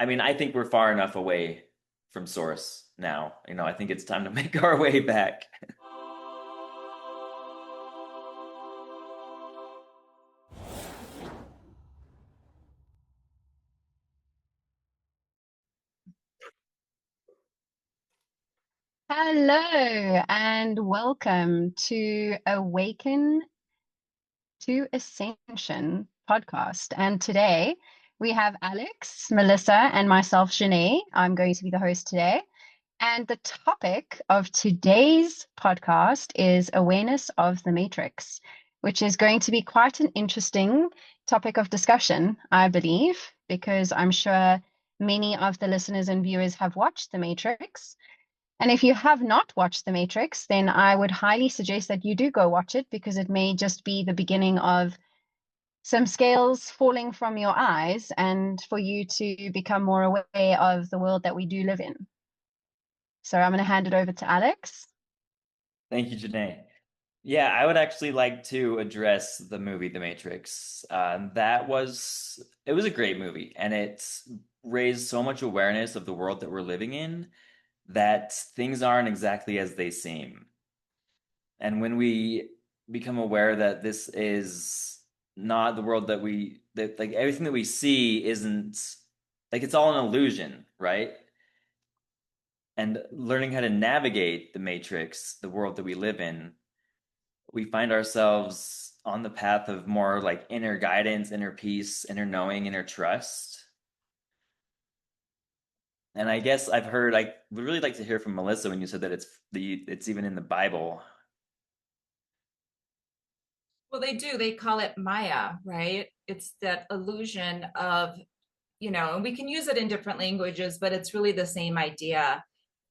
I mean, I think we're far enough away from source now. I think it's time to make our way back. Hello and welcome to Awaken to Ascension podcast. And today we have Alex, Melissa, and myself, Janae. I'm going to be the host today. And the topic of today's podcast is awareness of the matrix, which is going to be quite an interesting topic of discussion, I believe, because I'm sure many of the listeners and viewers have watched The Matrix. And if you have not watched The Matrix, then I would highly suggest that you do go watch it because it may just be the beginning of some scales falling from your eyes and for you to become more aware of the world that we do live in. So I'm going to hand it over to Alex. Thank you, Janae. Yeah, I would actually like to address the movie The Matrix. It was a great movie, and it raised so much awareness of the world that we're living in that things aren't exactly as they seem. And when we become aware that this is not the world that like everything that we see isn't like it's all an illusion, right? And learning how to navigate the matrix, the world that we live in, we find ourselves on the path of more like inner guidance, inner peace, inner knowing, inner trust. And I guess I would really like to hear from Melissa when you said that it's even in the Bible. Well, they do. They call it Maya, right? It's that illusion of, and we can use it in different languages, but it's really the same idea.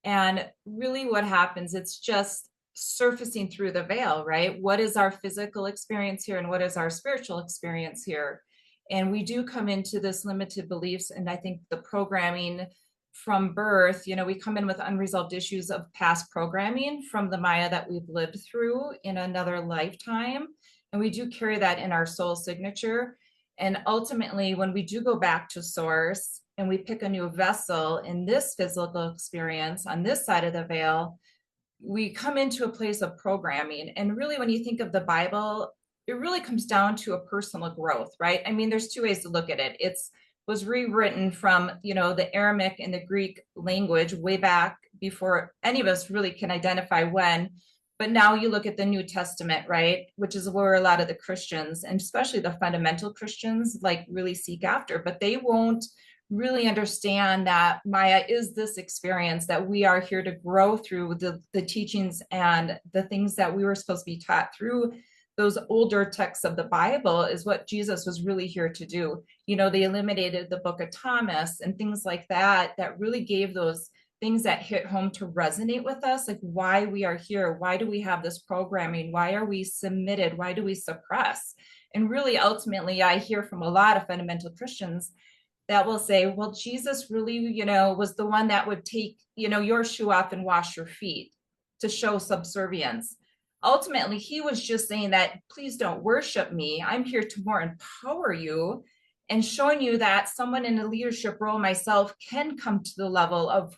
And really, what happens, it's just surfacing through the veil, right? What is our physical experience here and what is our spiritual experience here? And we do come into this limited beliefs. And I think the programming from birth, we come in with unresolved issues of past programming from the Maya that we've lived through in another lifetime. And we do carry that in our soul signature. And ultimately, when we do go back to source and we pick a new vessel in this physical experience on this side of the veil, we come into a place of programming. And really, when you think of the Bible, it really comes down to a personal growth, right? I mean, there's two ways to look at it. It's was rewritten from, the Aramaic and the Greek language way back before any of us really can identify when. But now you look at the New Testament, right? Which is where a lot of the Christians, and especially the fundamental Christians, like really seek after, but they won't really understand that Maya is this experience that we are here to grow through the teachings and the things that we were supposed to be taught through those older texts of the Bible is what Jesus was really here to do. They eliminated the book of Thomas and things like that, that really gave those things that hit home to resonate with us, like why we are here, why do we have this programming, why are we submitted, why do we suppress? And really, ultimately, I hear from a lot of fundamental Christians that will say, well, Jesus really, was the one that would take, your shoe off and wash your feet to show subservience. Ultimately, he was just saying that, please don't worship me. I'm here to more empower you and showing you that someone in a leadership role, myself, can come to the level of,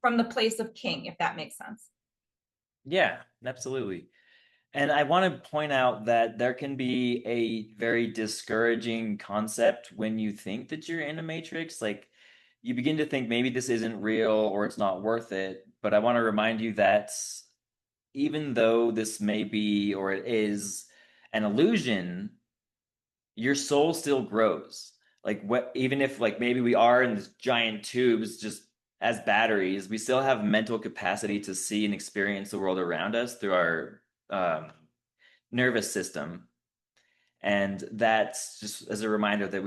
from the place of king, if that makes sense. Yeah, absolutely. And I want to point out that there can be a very discouraging concept when you think that you're in a matrix. Like you begin to think maybe this isn't real or it's not worth it. But I want to remind you that even though this may be or it is an illusion, your soul still grows. Like what even if like maybe we are in this giant tubes just as batteries, we still have mental capacity to see and experience the world around us through our nervous system. And that's just as a reminder that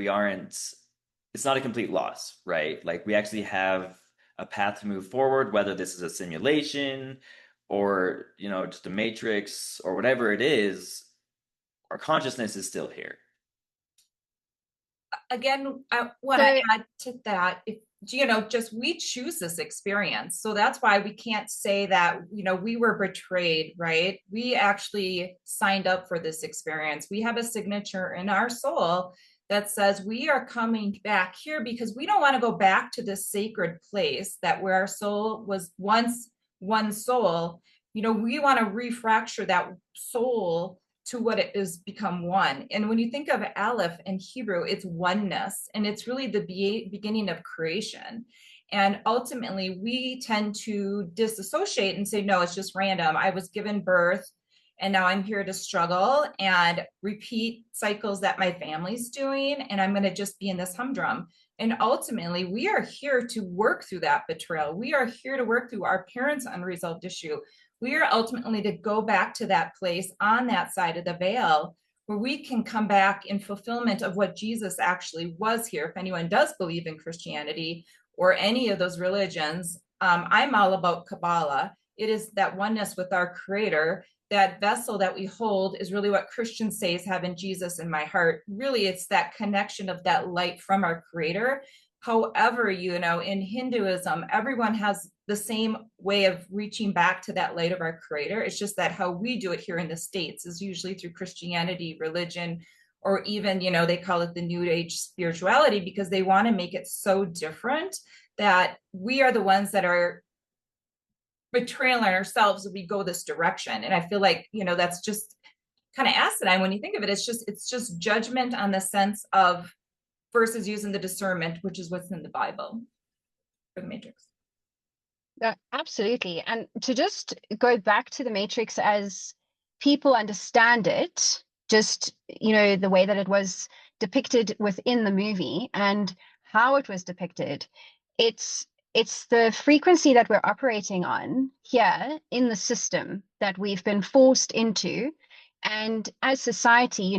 it's not a complete loss, right? Like we actually have a path to move forward, whether this is a simulation or, just a matrix or whatever it is, our consciousness is still here. Again, I want to So, add to that. If just we choose this experience, so that's why we can't say that we were betrayed, right? We actually signed up for this experience. We have a signature in our soul that says we are coming back here because we don't want to go back to this sacred place that where our soul was once one soul. We want to refracture that soul to what it is become one. And when you think of Aleph in Hebrew, it's oneness, and it's really the beginning of creation. And ultimately, we tend to disassociate and say, no, it's just random. I was given birth and now I'm here to struggle and repeat cycles that my family's doing. And I'm going to just be in this humdrum. And ultimately, we are here to work through that betrayal. We are here to work through our parents' unresolved issue. We are ultimately to go back to that place on that side of the veil where we can come back in fulfillment of what Jesus actually was here. If anyone does believe in Christianity or any of those religions, I'm all about Kabbalah. It is that oneness with our Creator. That vessel that we hold is really what Christians say is having Jesus in my heart. Really, it's that connection of that light from our Creator. However, in Hinduism, everyone has the same way of reaching back to that light of our Creator. It's just that how we do it here in the States is usually through Christianity, religion, or even, they call it the New Age spirituality, because they want to make it so different that we are the ones that are betrayal on ourselves if we go this direction. And I feel like, that's just kind of asinine when you think of it. It's just judgment on the sense of versus using the discernment, which is what's in the Bible for the Matrix. Absolutely. And to just go back to the Matrix as people understand it, just, the way that it was depicted within the movie and how it was depicted, it's the frequency that we're operating on here in the system that we've been forced into. And as society,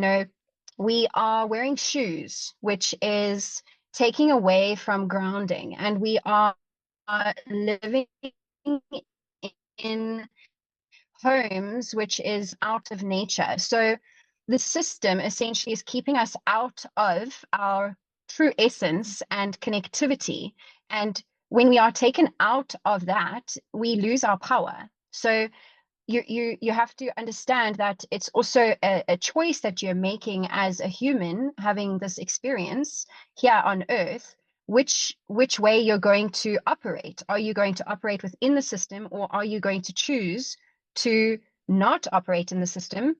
we are wearing shoes, which is taking away from grounding. And we are living in homes, which is out of nature. So the system essentially is keeping us out of our true essence and connectivity. And when we are taken out of that, we lose our power. So you have to understand that it's also a choice that you're making as a human having this experience here on Earth, which way you're going to operate. Are you going to operate within the system, or are you going to choose to not operate in the system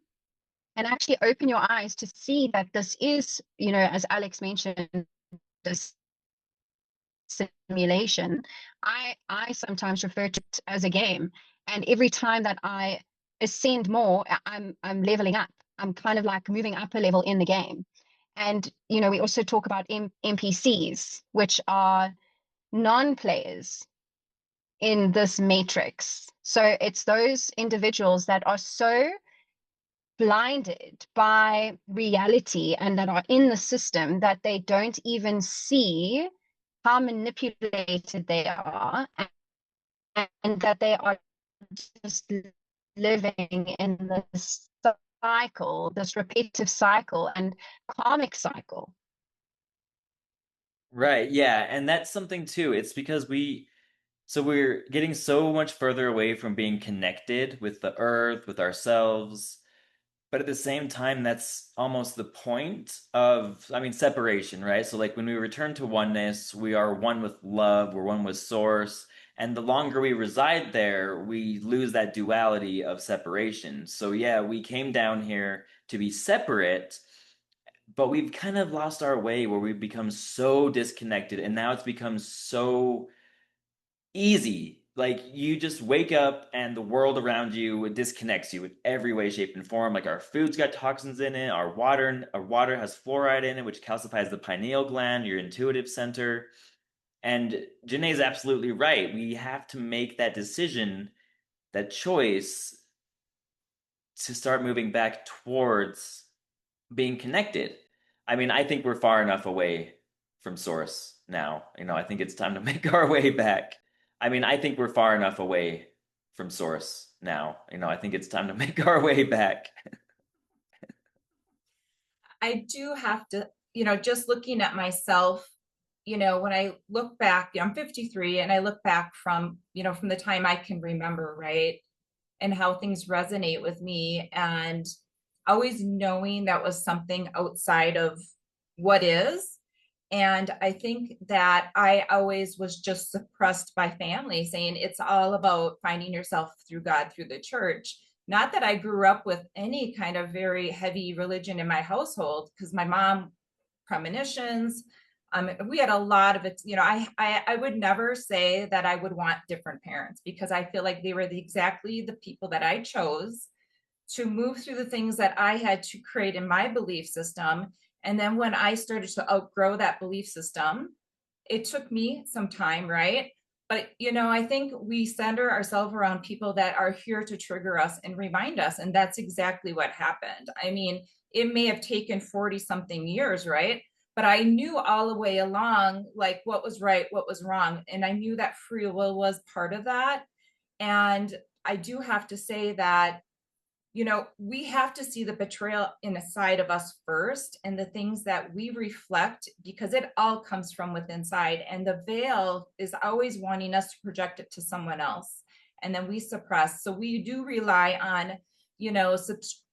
and actually open your eyes to see that this is, as Alex mentioned, this simulation. I sometimes refer to it as a game, and every time that I ascend more, I'm leveling up. I'm kind of like moving up a level in the game. And we also talk about NPCs, which are non-players in this matrix. So it's those individuals that are so blinded by reality and that are in the system that they don't even see how manipulated they are, and that they are just living in this cycle, this repetitive cycle and karmic cycle. Right. Yeah. And that's something too. It's because we're getting so much further away from being connected with the earth, with ourselves. But at the same time, that's almost the point of, separation, right? So, like when we return to oneness, we are one with love, we're one with source. And the longer we reside there, we lose that duality of separation. So, yeah, we came down here to be separate, but we've kind of lost our way where we've become so disconnected. And now it's become so easy. Like you just wake up and the world around you disconnects you in every way, shape, and form. Like our food's got toxins in it, our water has fluoride in it, which calcifies the pineal gland, your intuitive center. And Janae's absolutely right. We have to make that decision, that choice to start moving back towards being connected. I think we're far enough away from source now. I think it's time to make our way back. I think we're far enough away from source now. I think it's time to make our way back. I do have to, just looking at myself, when I look back, I'm 53 and I look back from the time I can remember, right? And how things resonate with me, and always knowing that was something outside of what is. And I think that I always was just suppressed by family saying it's all about finding yourself through God, through the church. Not that I grew up with any kind of very heavy religion in my household, because my mom, premonitions. We had a lot of it. I would never say that I would want different parents, because I feel like they were exactly the people that I chose to move through the things that I had to create in my belief system. And then when I started to outgrow that belief system, it took me some time, right? But I think we center ourselves around people that are here to trigger us and remind us. And that's exactly what happened. I mean, it may have taken 40 something years, right? But I knew all the way along, like, what was right, what was wrong. And I knew that free will was part of that. And I do have to say that we have to see the betrayal in a side of us first, and the things that we reflect, because it all comes from within inside. And the veil is always wanting us to project it to someone else. And then we suppress. So we do rely on,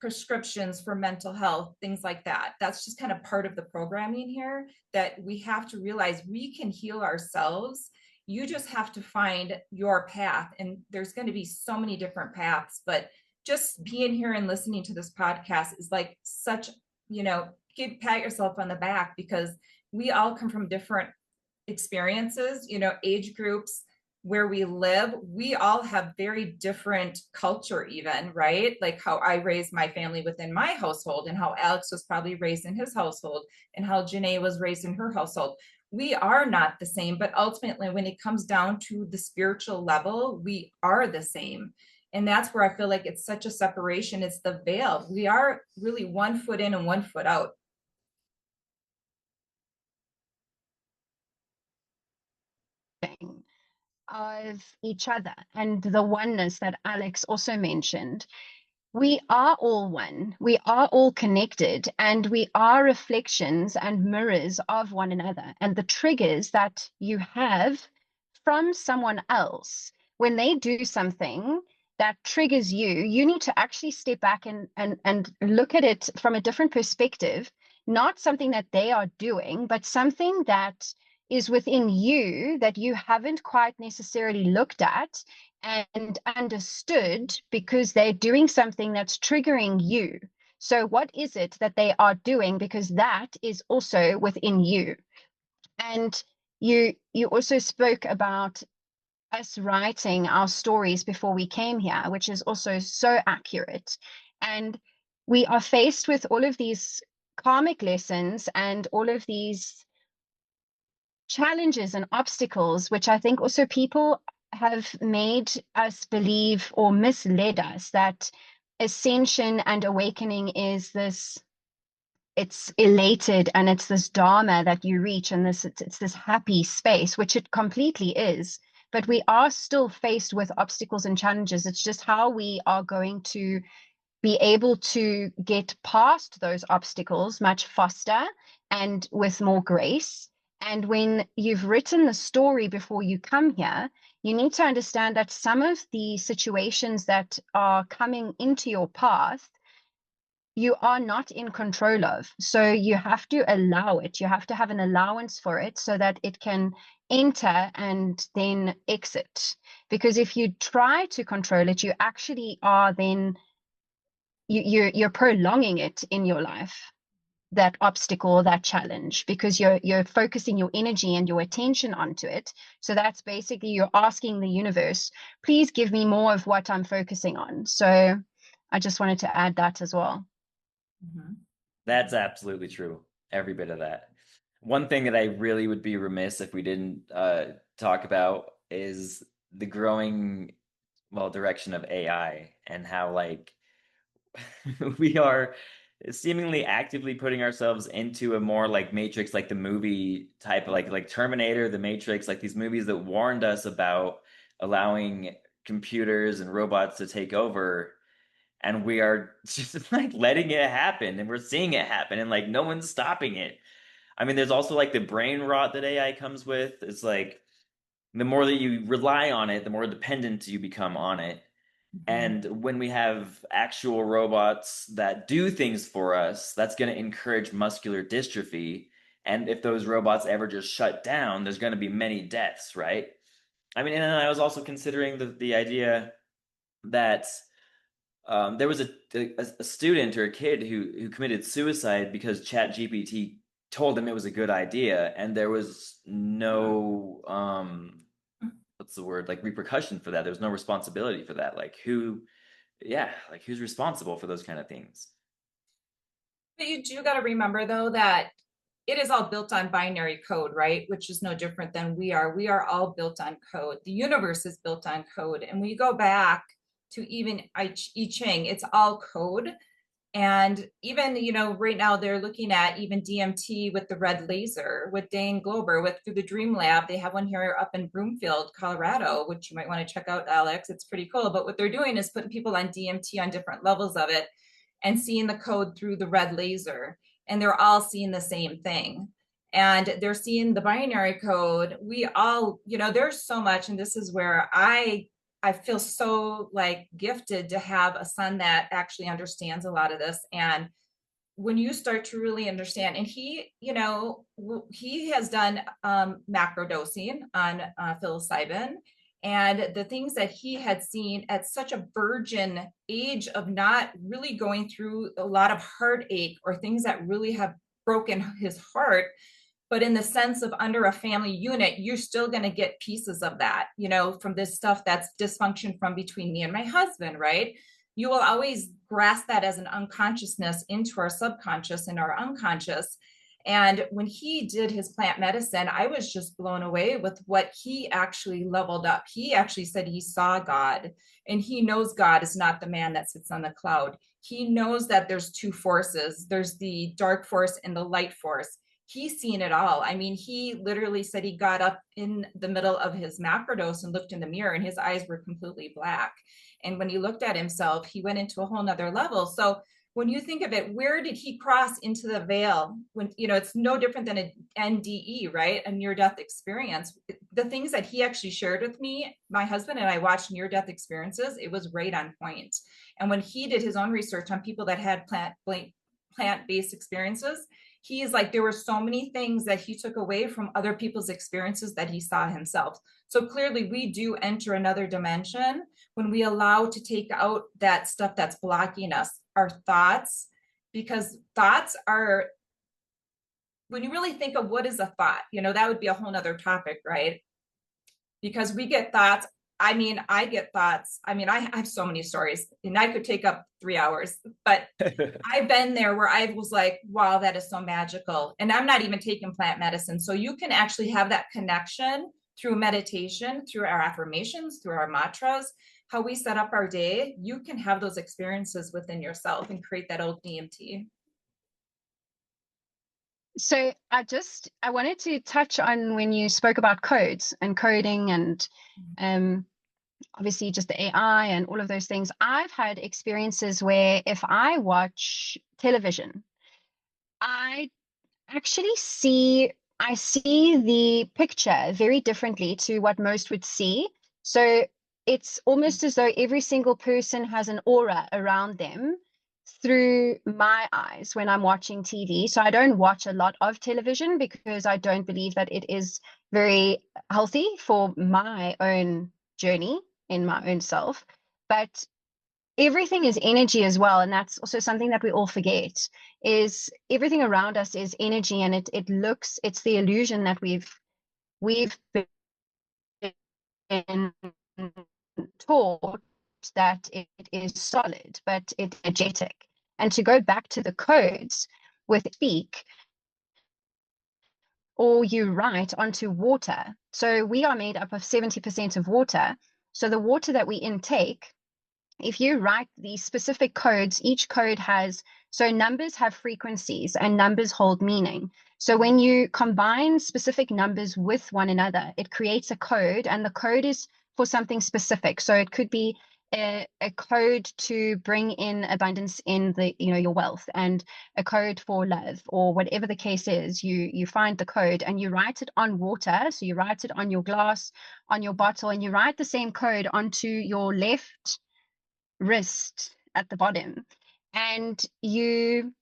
prescriptions for mental health, things like that. That's just kind of part of the programming here, that we have to realize we can heal ourselves. You just have to find your path. And there's going to be so many different paths, but just being here and listening to this podcast is like such, pat yourself on the back, because we all come from different experiences, age groups, where we live. We all have very different culture, even, right? Like how I raised my family within my household, and how Alex was probably raised in his household, and how Janae was raised in her household. We are not the same, but ultimately, when it comes down to the spiritual level, we are the same. And that's where I feel like it's such a separation. It's the veil. We are really 1 foot in and 1 foot out. Of each other and the oneness that Alex also mentioned. We are all one, we are all connected, and we are reflections and mirrors of one another. And the triggers that you have from someone else, when they do something that triggers you, you need to actually step back and look at it from a different perspective, not something that they are doing, but something that is within you that you haven't quite necessarily looked at and understood, because they're doing something that's triggering you. So what is it that they are doing? Because that is also within you. And you also spoke about us writing our stories before we came here, which is also so accurate. And we are faced with all of these karmic lessons and all of these challenges and obstacles, which I think also people have made us believe or misled us that ascension and awakening is this, it's elated and it's this dharma that you reach, and it's this happy space, which it completely is. But we are still faced with obstacles and challenges. It's just how we are going to be able to get past those obstacles much faster and with more grace. And when you've written the story before you come here, you need to understand that some of the situations that are coming into your path, you are not in control of. So you have to allow it. You have to have an allowance for it so that it can enter and then exit. Because if you try to control it, you actually are then you're prolonging it in your life, that obstacle, that challenge, because you're focusing your energy and your attention onto it. So that's basically, you're asking the universe, please give me more of what I'm focusing on. So I just wanted to add that as well. Mm-hmm. That's absolutely true. Every bit of that. One thing that I really would be remiss if we didn't talk about is the growing, well, direction of AI, and how like we are seemingly actively putting ourselves into a more like Matrix, like the movie type of like Terminator, the Matrix, like these movies that warned us about allowing computers and robots to take over, and we are just like letting it happen, and we're seeing it happen, and like no one's stopping it. I mean, there's also like the brain rot that AI comes with. It's like the more that you rely on it, the more dependent you become on it. Mm-hmm. And when we have actual robots that do things for us, that's going to encourage muscular dystrophy. And if those robots ever just shut down, there's going to be many deaths, right? I mean, and I was also considering the idea that there was a student or a kid who committed suicide because ChatGPT told him it was a good idea, and there was no what's the word, like, repercussion for that. There was no responsibility for that. Like, who's responsible for those kind of things? But you do got to remember, though, that it is all built on binary code, right? Which is no different than we are. We are all built on code. The universe is built on code. And when you go back to even I Ching, it's all code. And even, right now they're looking at even DMT with the red laser, with Dane Glober, with through the Dream Lab. They have one here up in Broomfield, Colorado, which you might want to check out, Alex. It's pretty cool. But what they're doing is putting people on DMT on different levels of it and seeing the code through the red laser. And they're all seeing the same thing. And they're seeing the binary code. We all, there's so much. And this is where I feel so like gifted to have a son that actually understands a lot of this. And when you start to really understand, and he has done macro dosing on psilocybin, and the things that he had seen at such a virgin age of not really going through a lot of heartache or things that really have broken his heart, but in the sense of under a family unit, you're still going to get pieces of that, from this stuff that's dysfunction from between me and my husband, right? You will always grasp that as an unconsciousness into our subconscious and our unconscious. And when he did his plant medicine, I was just blown away with what he actually leveled up. He actually said he saw God, and he knows God is not the man that sits on the cloud. He knows that there's two forces. There's the dark force and the light force. He's seen it all. I mean, he literally said he got up in the middle of his macrodose and looked in the mirror, and his eyes were completely black. And when he looked at himself, he went into a whole nother level. So when you think of it, where did he cross into the veil? When, it's no different than an NDE, right? A near-death experience. The things that he actually shared with me, my husband and I watched near-death experiences, it was right on point. And when he did his own research on people that had plant-based experiences, he's like, there were so many things that he took away from other people's experiences that he saw himself. So clearly we do enter another dimension when we allow to take out that stuff that's blocking us, our thoughts, because thoughts are, when you really think of what is a thought, that would be a whole nother topic, right? Because we get thoughts. I mean, I get thoughts. I mean, I have so many stories, and I could take up 3 hours, but I've been there where I was like, wow, that is so magical. And I'm not even taking plant medicine. So you can actually have that connection through meditation, through our affirmations, through our mantras, how we set up our day. You can have those experiences within yourself and create that old DMT. So I wanted to touch on when you spoke about codes and coding and obviously just the AI and all of those things. I've had experiences where if I watch television, I actually see the picture very differently to what most would see. So it's almost as though every single person has an aura around them through my eyes when I'm watching TV. So I don't watch a lot of television because I don't believe that it is very healthy for my own journey in my own self. But everything is energy as well, and that's also something that we all forget, is everything around us is energy, and it's the illusion that we've been taught that it is solid, but it's energetic. And to go back to the codes with speak, or you write onto water. So we are made up of 70% of water. So the water that we intake, if you write these specific codes, each code has, so numbers have frequencies and numbers hold meaning. So when you combine specific numbers with one another, it creates a code, and the code is for something specific. So it could be a code to bring in abundance in your wealth, and a code for love, or whatever the case is. You find the code and you write it on water. So you write it on your glass, on your bottle, and you write the same code onto your left wrist at the bottom, and you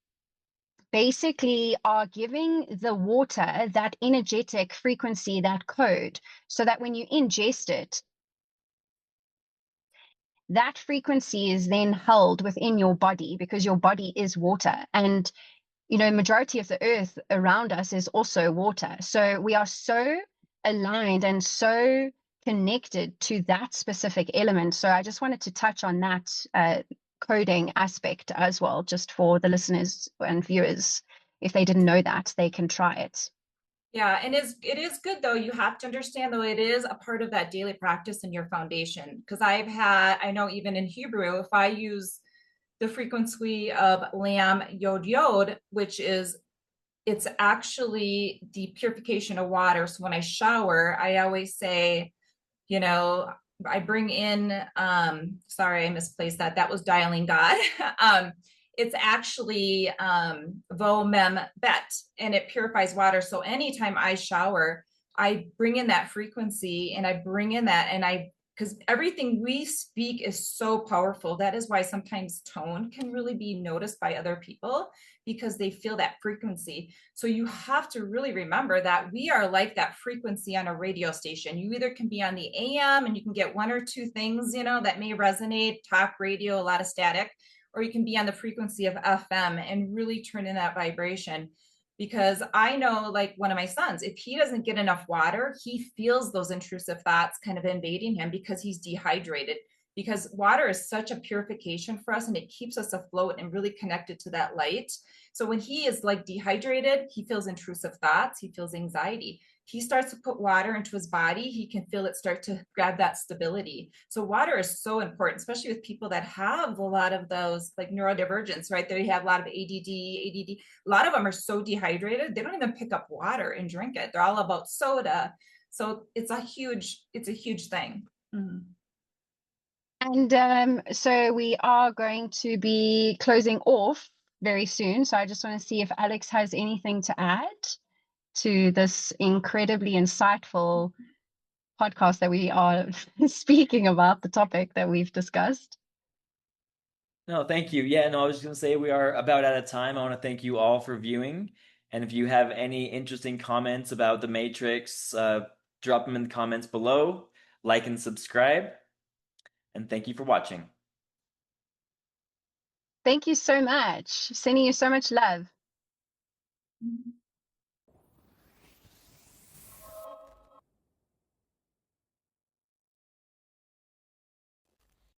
basically are giving the water that energetic frequency, that code, so that when you ingest it, that frequency is then held within your body, because your body is water. And majority of the earth around us is also water. So we are so aligned and so connected to that specific element. So I just wanted to touch on that coding aspect as well, just for the listeners and viewers. If they didn't know that, they can try it. Yeah, and it is good though. You have to understand though, it is a part of that daily practice in your foundation. Because I know even in Hebrew, if I use the frequency of lam yod yod, which is, it's actually the purification of water. So when I shower, I always say, I bring in, sorry, I misplaced that. That was dialing God. It's actually vo mem bet, and it purifies water. So anytime I shower, I bring in that frequency, and I bring in that, because everything we speak is so powerful. That is why sometimes tone can really be noticed by other people, because they feel that frequency. So you have to really remember that we are like that frequency on a radio station. You either can be on the AM and you can get one or two things, that may resonate, talk radio, a lot of static, or you can be on the frequency of FM and really turn in that vibration. Because I know, like one of my sons, if he doesn't get enough water, he feels those intrusive thoughts kind of invading him because he's dehydrated. Because water is such a purification for us, and it keeps us afloat and really connected to that light. So when he is like dehydrated, he feels intrusive thoughts, he feels anxiety. He starts to put water into his body, he can feel it start to grab that stability. So water is so important, especially with people that have a lot of those like neurodivergence, right? They have a lot of ADD. A lot of them are so dehydrated, they don't even pick up water and drink it. They're all about soda. So it's a huge thing. Mm-hmm. And so we are going to be closing off very soon. So I just want to see if Alex has anything to add to this incredibly insightful podcast that we are speaking about, the topic that we've discussed. No, thank you. Yeah, no, I was just going to say we are about out of time. I want to thank you all for viewing. And if you have any interesting comments about the Matrix, drop them in the comments below. Like and subscribe. And thank you for watching. Thank you so much. Sending you so much love. Mm-hmm.